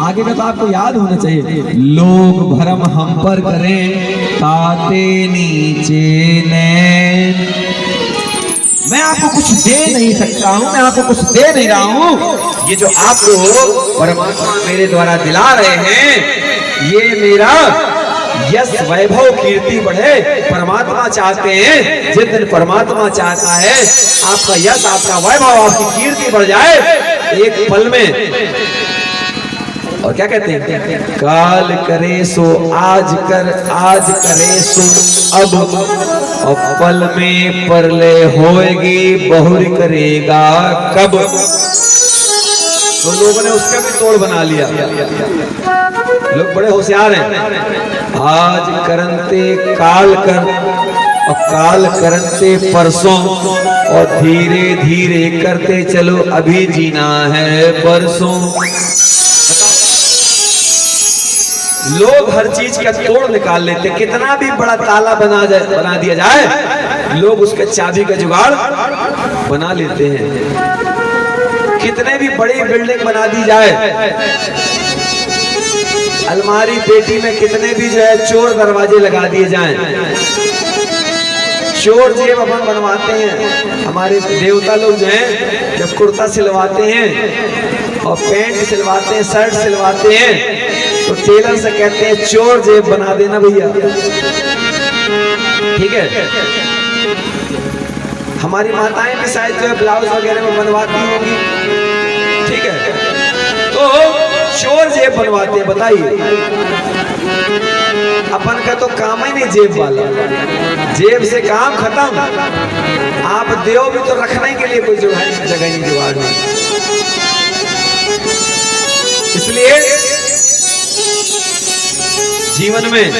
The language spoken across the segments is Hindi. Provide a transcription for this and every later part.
आगे का तो आपको याद होना चाहिए। लोग भरम हम पर करें ताते नीचे नैन। मैं आपको कुछ दे नहीं सकता हूं, मैं आपको कुछ दे नहीं रहा हूं। ये जो आपको परमात्मा मेरे द्वारा दिला रहे हैं, ये मेरा यश वैभव कीर्ति बढ़े। परमात्मा चाहते हैं, जिस दिन परमात्मा चाहता है आपका यश, आपका वैभव, आपकी कीर्ति बढ़ जाए एक पल में। और क्या कहते हैं, काल करे सो आज कर, आज करे सो अब, और पल में परले होएगी बहुरी करेगा कब। तो लोगों ने उसका भी तोड़ बना लिया। लोग बड़े होशियार हैं। आज करंते काल कर, और काल करंते परसों, और धीरे धीरे करते चलो अभी जीना है बरसों। लोग हर चीज का तोड़ निकाल लेते। कितना भी बड़ा ताला बना दिया जाए, लोग उसके चाबी का जुगाड़ बना लेते हैं। कितने भी बड़ी बिल्डिंग बना दी जाए, अलमारी पेटी में कितने भी जो है चोर दरवाजे लगा दिए जाएं, चोर जेब अपन बनवाते हैं। हमारे देवता लोग जो हैं जब कुर्ता सिलवाते हैं और पैंट सिलवाते हैं, शर्ट सिलवाते हैं, तो टेलर से कहते हैं चोर जेब बना देना भैया, ठीक है। हमारी माताएं भी शायद जो है ब्लाउज वगैरह में बनवाती होंगी, ठीक है। तो चोर जेब बनवाते हैं। बताइए, अपन का तो काम ही नहीं जेब वाला, जेब से काम खत्म। आप देव भी तो रखने के लिए कोई जगह नहीं, जुगाड़ नहीं। इसलिए जीवन में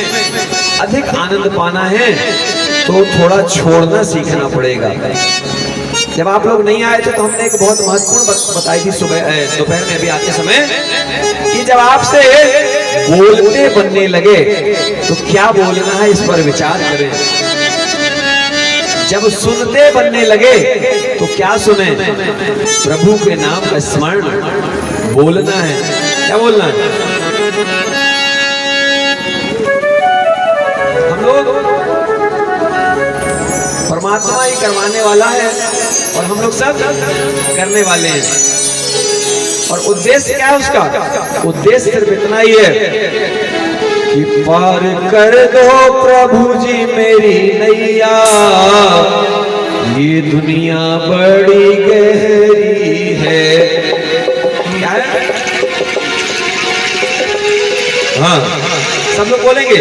अधिक आनंद पाना है तो थोड़ा छोड़ना सीखना पड़ेगा। जब आप लोग नहीं आए थे तो हमने एक बहुत महत्वपूर्ण बताई थी सुबह दोपहर में अभी आते समय, कि जब आपसे बोलते बनने लगे तो क्या बोलना है इस पर विचार करें। जब सुनते बनने लगे तो क्या सुने, प्रभु के नाम का स्मरण बोलना है। क्या बोलना है, हम लोग परमात्मा ही करवाने वाला है और हम लोग सब करने वाले हैं। और उद्देश्य क्या है उसका, उद्देश्य सिर्फ इतना ही है कि पार कर दो प्रभु जी मेरी नैया, ये दुनिया बड़ी गहरी है। क्या है, हाँ सब लोग बोलेंगे,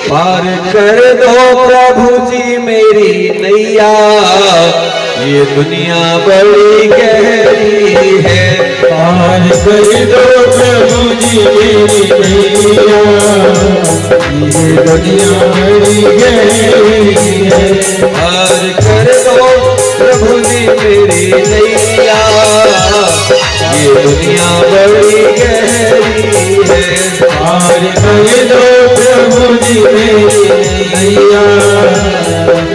पार कर दो प्रभु जी मेरी नैया, ये दुनिया बड़ी गहरी है। पार कर दो प्रभु जी मेरी नैया, ये दुनिया बड़ी गहरी है। पार कर दो प्रभु जी मेरी नैया, ये दुनिया बड़ी गहरी है। पार कर दो प्रभु जी मेरी नैया,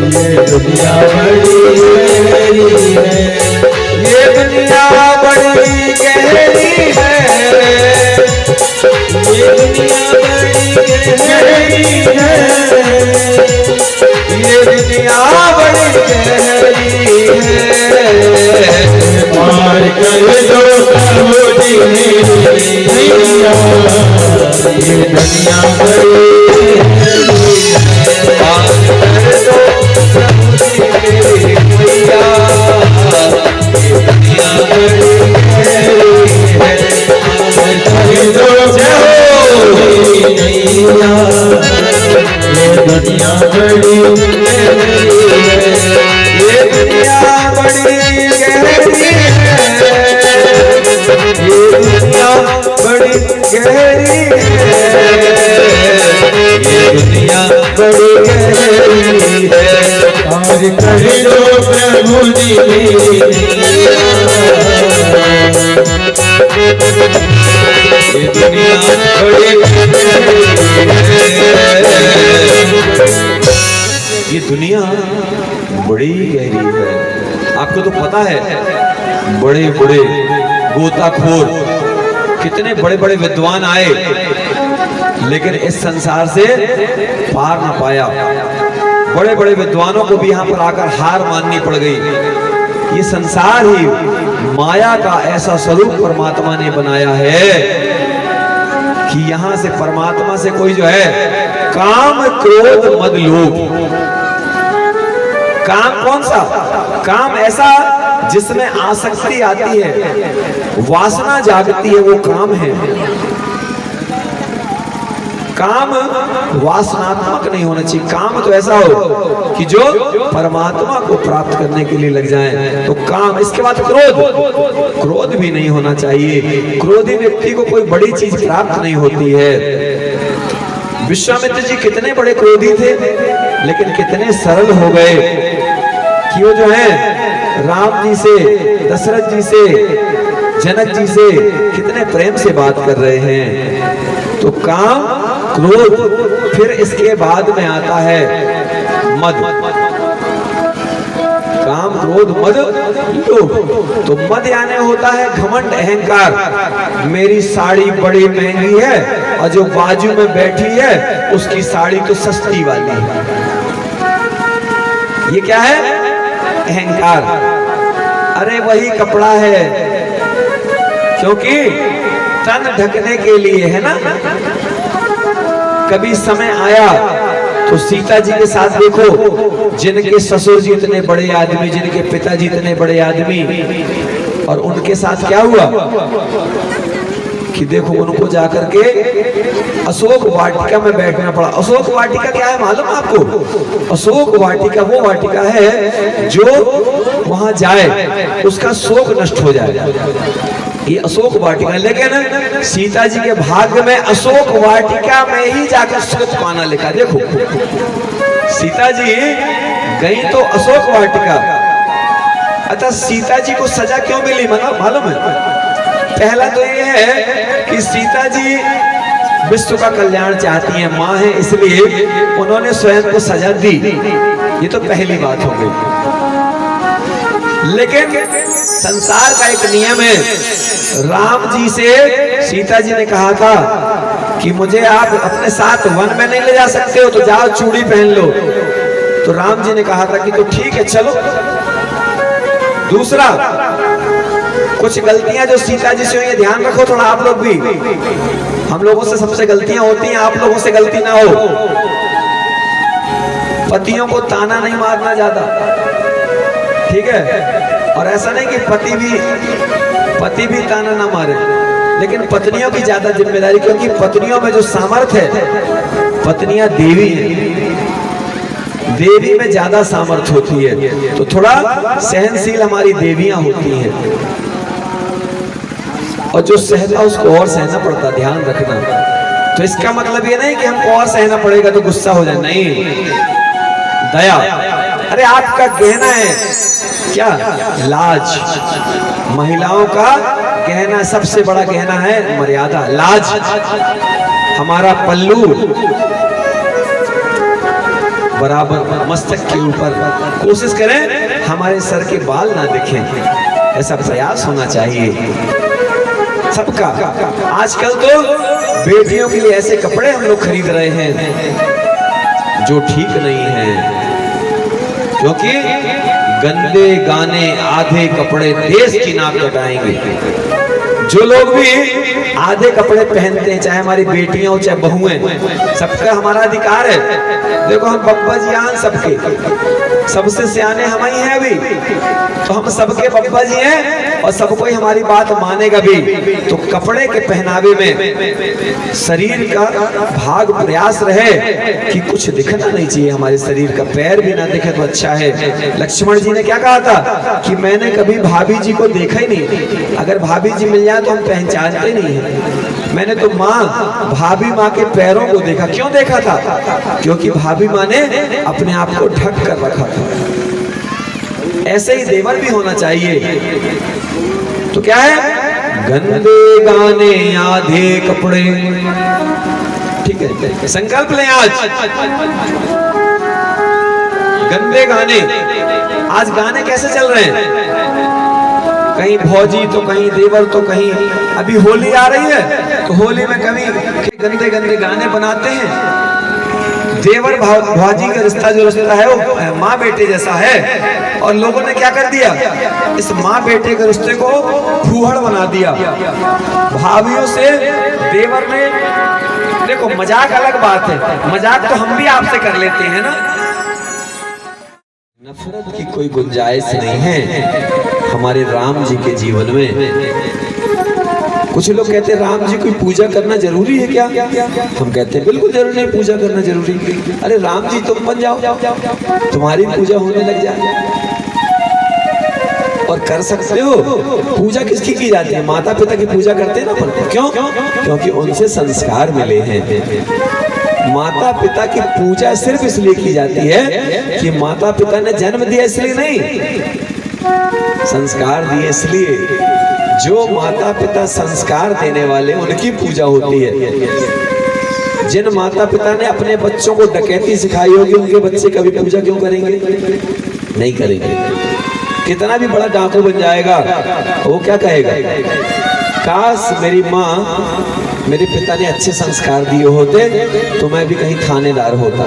ये दुनिया बड़ी गहरी है। ये दुनिया बड़ी गहरी है, ये दुनिया बड़ी गहरी है, ये दुनिया बड़ी गहरी है। पार कर दो प्रभु जी मेरी नैया, ये दुनिया बड़ी गहरी है। पार कर दो प्रभु जी मेरी नैया, ये दुनिया बड़ी गहरी है। पार कर दो प्रभु जी मेरी नैया, ये दुनिया बड़ी गहरी है। ये दुनिया बड़ी गहरी है, ये दुनिया बड़ी गहरी है, ये दुनिया बड़ी गहरी है। पार कर दो प्रभु जी मेरी नैया, ये दुनिया बड़ी गहरी है। ये दुनिया बड़ी गहरी है। आपको तो पता है, बड़े बड़े गोताखोर कितने बड़े बड़े विद्वान आए, लेकिन इस संसार से पार ना पाया। बड़े बड़े विद्वानों को भी यहाँ पर आकर हार माननी पड़ गई। ये संसार ही माया का ऐसा स्वरूप परमात्मा ने बनाया है कि यहाँ से परमात्मा से कोई जो है काम क्रोध मद लोभ, काम कौन सा? काम ऐसा जिसमें आसक्ति आती है, वासना जागती है, वो काम है। काम वासनात्मक नहीं होना चाहिए। काम तो ऐसा हो कि जो परमात्मा को प्राप्त करने के लिए लग जाए, तो काम। इसके बाद क्रोध, क्रोध भी नहीं होना चाहिए। क्रोधी व्यक्ति को कोई बड़ी चीज प्राप्त नहीं होती है। विश्वामित्र जी कितने बड़े क्रोधी थे, लेकिन कितने सरल हो गए कि वो जो है राम जी से, दशरथ जी से, जनक जी से कितने प्रेम से बात कर रहे हैं। तो काम, क्रोध, फिर इसके बाद में आता है मद। काम, क्रोध, मद, लोभ। तो मद यानी होता है घमंड, अहंकार। मेरी साड़ी बड़ी महंगी है और जो बाजू में बैठी है उसकी साड़ी तो सस्ती वाली है। ये क्या है? अहंकार। अरे वही कपड़ा है, क्योंकि तन ढकने के लिए है ना। कभी समय आया तो सीता जी के साथ देखो, जिनके ससुर जी इतने बड़े आदमी, जिनके पिताजी इतने बड़े आदमी, और उनके साथ क्या हुआ कि देखो उनको जाकर के अशोक वाटिका में बैठना पड़ा। अशोक वाटिका क्या है मालूम आपको? अशोक वाटिका वो वाटिका है जो वहां जाए उसका शोक नष्ट हो जाए, ये अशोक वाटिका। लेकिन सीता जी के भाग्य में अशोक वाटिका में ही जाकर सुख पाना लिखा। देखो सीता जी गई तो अशोक वाटिका। अच्छा, सीता जी को सजा क्यों मिली मालूम है? पहला तो ये है कि सीता जी विश्व का कल्याण चाहती हैं, माँ है, इसलिए उन्होंने स्वयं को सजा दी। ये तो पहली बात हो गई। लेकिन संसार का एक नियम है। राम जी से सीता जी ने कहा था कि मुझे आप अपने साथ वन में नहीं ले जा सकते हो, तो जाओ चूड़ी पहन लो। तो राम जी ने कहा था कि तो ठीक है चलो। दूसरा, कुछ गलतियां जो सीता जी से हुई, ध्यान रखो थोड़ा आप लोग भी। हम लोगों से सबसे गलतियां होती हैं, आप लोगों से गलती ना हो। पतियों को ताना नहीं मारना ज्यादा, ठीक है? और ऐसा नहीं कि पति भी ताना ना मारे, लेकिन पत्नियों की ज्यादा जिम्मेदारी, क्योंकि पत्नियों में जो सामर्थ्य है, पत्नियां देवी हैं, देवी में ज्यादा सामर्थ्य होती है, तो थोड़ा सहनशील हमारी देवियां होती हैं। और जो सहता उसको और सहना पड़ता, ध्यान रखना। तो इसका मतलब ये नहीं कि हमको और सहना पड़ेगा तो गुस्सा हो जाए, नहीं, दया। अरे आपका गहना है क्या? लाज। महिलाओं का गहना, सबसे बड़ा गहना है मर्यादा, लाज। हमारा पल्लू बराबर मस्तक के ऊपर, कोशिश करें हमारे सर के बाल ना दिखें, ऐसा प्रयास होना चाहिए सबका। आजकल तो बेटियों के लिए ऐसे कपड़े हम लोग खरीद रहे हैं जो ठीक नहीं है, क्योंकि गंदे गाने, आधे कपड़े देश की नाक कटाएंगे। जो लोग भी आधे कपड़े पहनते हैं, चाहे हमारी बेटियां हो चाहे बहुएं, सबका हमारा अधिकार है। देखो हम बब्बा जी आन सबके, सबसे सियाने हम ही हैं अभी, तो हम सबके बब्बा जी हैं और सब कोई हमारी बात मानेगा भी। तो कपड़े के पहनावे में शरीर का भाग प्रयास रहे कि कुछ दिखना नहीं चाहिए, हमारे शरीर का पैर भी ना दिखे तो अच्छा है। लक्ष्मण जी ने क्या कहा था कि मैंने कभी भाभी जी को देखा ही नहीं, अगर भाभी जी मिल जाए तो हम पहचानते नहीं है। मैंने तो भाभी माँ के पैरों को देखा। क्यों देखा था? क्योंकि भाभी माँ ने अपने आप को ढक कर रखा था। ऐसे ही देवर भी होना चाहिए। तो क्या है? गंदे गाने, आधे कपड़े, ठीक है? संकल्प लें आज, गंदे गाने। आज गाने कैसे चल रहे हैं? कहीं भौजी तो कहीं देवर तो कहीं। अभी होली आ रही है तो होली में कभी गंदे गंदे गाने बनाते हैं। देवर भौजी का रिश्ता जो रिश्ता है वो माँ बेटे जैसा है, और लोगों ने क्या कर दिया, इस माँ बेटे के रिश्ते को फूहड़ बना दिया। भाभियों से देवर ने, देखो मजाक अलग बात है, मजाक तो हम भी आपसे कर लेते हैं ना। नफरत की कोई गुंजाइश नहीं है हमारे राम जी के जीवन में। कुछ लोग कहते हैं राम जी की पूजा करना जरूरी है क्या? हम कहते हैं बिल्कुल जरूरी नहीं, पूजा करना जरूरी। अरे राम जी तुम बन जाओ, तुम्हारी पूजा होने लग जाए। और कर सकते हो। पूजा किसकी की जाती है? माता पिता की पूजा करते हैं ना अपन। क्यों? क्योंकि उनसे संस्कार मिले हैं। माता पिता की पूजा सिर्फ इसलिए की जाती है कि माता पिता ने जन्म दिया इसलिए नहीं, संस्कार दिए इसलिए। जो माता पिता संस्कार देने वाले उनकी पूजा होती है। जिन माता पिता ने अपने बच्चों को डकैती सिखाई होगी उनके बच्चे कभी पूजा क्यों करेंगे? नहीं करेंगे। कितना भी बड़ा डाकू बन जाएगा वो क्या कहेगा, काश मेरी माँ मेरे पिता ने अच्छे संस्कार दिए होते तो मैं भी कहीं थानेदार होता।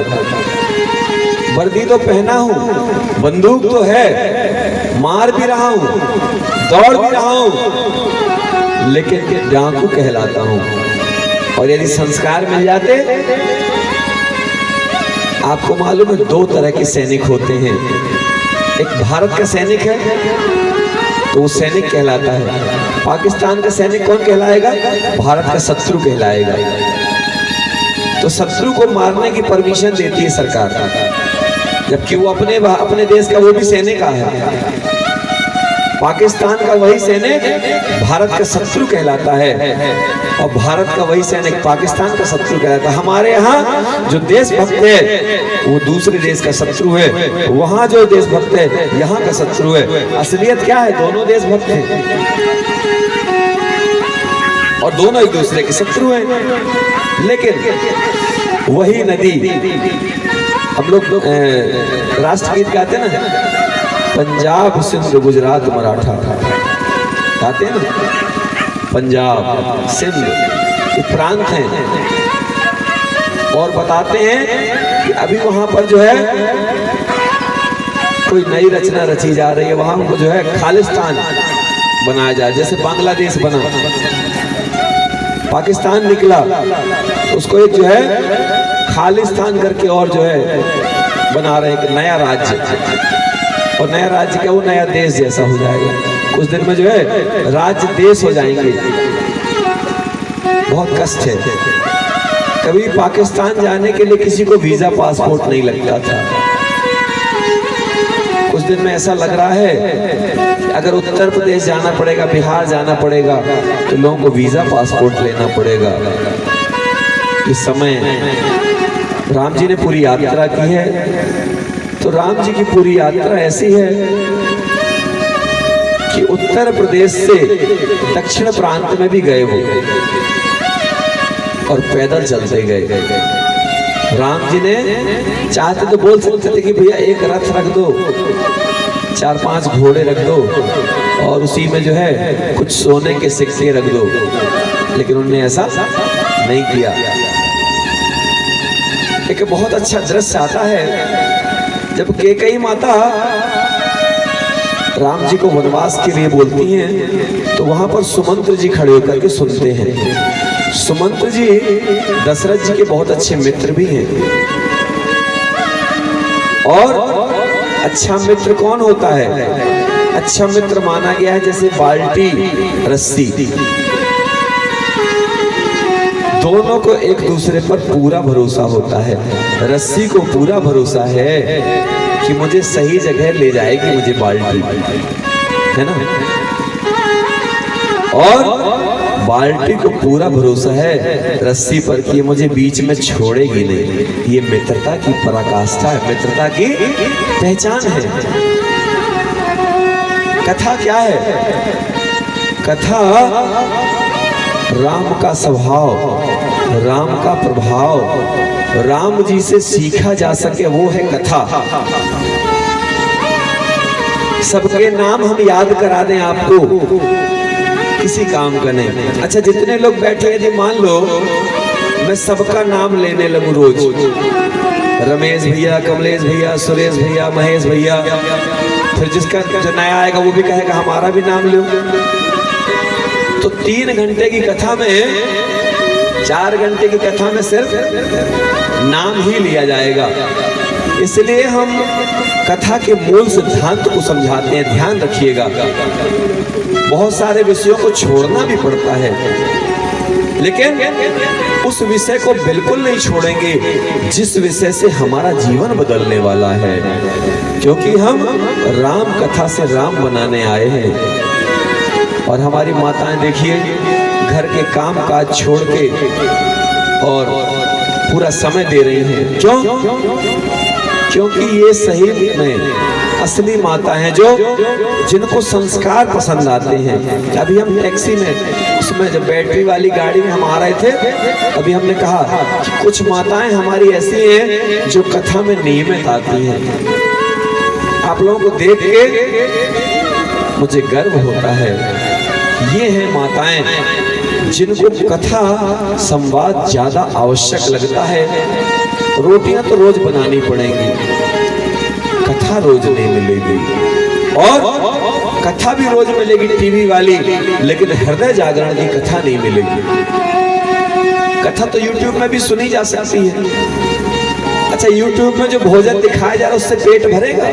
वर्दी तो पहना हूँ, बंदूक तो है, मार भी रहा हूँ, दौड़ भी रहा हूँ, लेकिन डाकू कहलाता हूँ। और यदि संस्कार मिल जाते, आपको मालूम है 2 तरह के सैनिक होते हैं। एक भारत का सैनिक है तो वो सैनिक कहलाता है। पाकिस्तान का सैनिक कौन कहलाएगा? भारत का शत्रु कहलाएगा। तो शत्रु को मारने की परमिशन देती है सरकार, जबकि वो अपने देश का वो भी सैनिक है। पाकिस्तान का वही सैनिक भारत का शत्रु कहलाता है, और भारत का वही सैनिक पाकिस्तान का शत्रु कहलाता है। हमारे यहाँ जो देशभक्त है वो दूसरे देश का शत्रु है, वहाँ जो देशभक्त है यहाँ का शत्रु है। असलियत क्या है? दोनों देशभक्त हैं और दोनों एक दूसरे के शत्रु हैं। लेकिन वही नदी, हम लोग राष्ट्रगीत गाते हैं ना, पंजाब सिंध गुजरात मराठा, गाते हैं ना, पंजाब सिंध ये प्रांत हैं। और बताते हैं कि अभी वहां पर जो है कोई नई रचना रची जा रही है, वहां को जो है खालिस्तान बनाया जाए। जैसे बांग्लादेश बना, पाकिस्तान निकला, उसको एक जो है खालिस्तान करके और जो है बना रहे एक नया राज्य। और नया राज्य क्या, वो नया देश जैसा हो जाएगा। कुछ दिन में जो है राज्य देश हो जाएंगे। बहुत कष्ट है। कभी पाकिस्तान जाने के लिए किसी को वीजा पासपोर्ट नहीं लगता था। कुछ दिन में ऐसा लग रहा है कि अगर उत्तर प्रदेश जाना पड़ेगा, बिहार जाना पड़ेगा, तो लोगों को वीजा पासपोर्ट लेना पड़ेगा। इस समय राम जी ने पूरी यात्रा की है, तो राम जी की पूरी यात्रा ऐसी है कि उत्तर प्रदेश से दक्षिण प्रांत में भी गए वो, और पैदल चलते गए। राम जी ने चाहते तो बोल सकते थे कि भैया एक रथ रख दो, 4-5 घोड़े रख दो, और उसी में जो है कुछ सोने के सिक्के रख दो, लेकिन उन्होंने ऐसा नहीं किया। एक बहुत अच्छा दृश्य आता है जब कैकेयी माता राम जी को वनवास के लिए बोलती हैं, तो वहां पर सुमंत्र जी खड़े होकर के सुनते हैं। सुमंत्र जी दशरथ जी के बहुत अच्छे मित्र भी हैं। और अच्छा मित्र कौन होता है? अच्छा मित्र माना गया है जैसे बाल्टी रस्सी, दोनों को एक दूसरे पर पूरा भरोसा होता है। रस्सी को पूरा भरोसा है कि मुझे सही जगह ले जाएगी मुझे बाल्टी, है ना, और बाल्टी को पूरा भरोसा है रस्सी पर कि मुझे बीच में छोड़ेगी नहीं। ये मित्रता की पराकाष्ठा है, मित्रता की पहचान है। कथा क्या है? कथा राम का स्वभाव, राम का प्रभाव, राम जी से सीखा जा सके वो है कथा। सबके नाम हम याद करा दें आपको, किसी काम का नहीं। अच्छा जितने लोग बैठे यदि मान लो मैं सबका नाम लेने लगूं रोज, रमेश भैया, कमलेश भैया, सुरेश भैया, महेश भैया, फिर जिसका जो नया आएगा वो भी कहेगा हमारा भी नाम लो, तो 3 घंटे की कथा में, 4 घंटे की कथा में सिर्फ नाम ही लिया जाएगा। इसलिए हम कथा के मूल सिद्धांत को समझाते हैं, ध्यान रखिएगा। बहुत सारे विषयों को छोड़ना भी पड़ता है, लेकिन उस विषय को बिल्कुल नहीं छोड़ेंगे जिस विषय से हमारा जीवन बदलने वाला है, क्योंकि हम राम कथा से राम बनाने आए हैं। और हमारी माताएं देखिए घर के काम काज छोड़ के और पूरा समय दे रही हैं। क्यों? क्योंकि ये सही में असली माता हैं जो जिनको संस्कार पसंद आते हैं। अभी हम टैक्सी में उसमें जब बैटरी वाली गाड़ी में हम आ रहे थे, अभी हमने कहा कि कुछ माताएं हमारी ऐसी हैं जो कथा में नियमित आती हैं। आप लोगों को देख के मुझे गर्व होता है। ये हैं माताएं जिनको कथा संवाद ज्यादा आवश्यक लगता है। रोटियां तो रोज बनानी पड़ेंगी, कथा रोज नहीं मिलेगी, और कथा भी रोज मिलेगी टीवी वाली, लेकिन हृदय जागरण की कथा नहीं मिलेगी। कथा तो यूट्यूब में भी सुनी जा सकती है। अच्छा यूट्यूब में जो भोजन दिखाया जा रहा है उससे पेट भरेगा?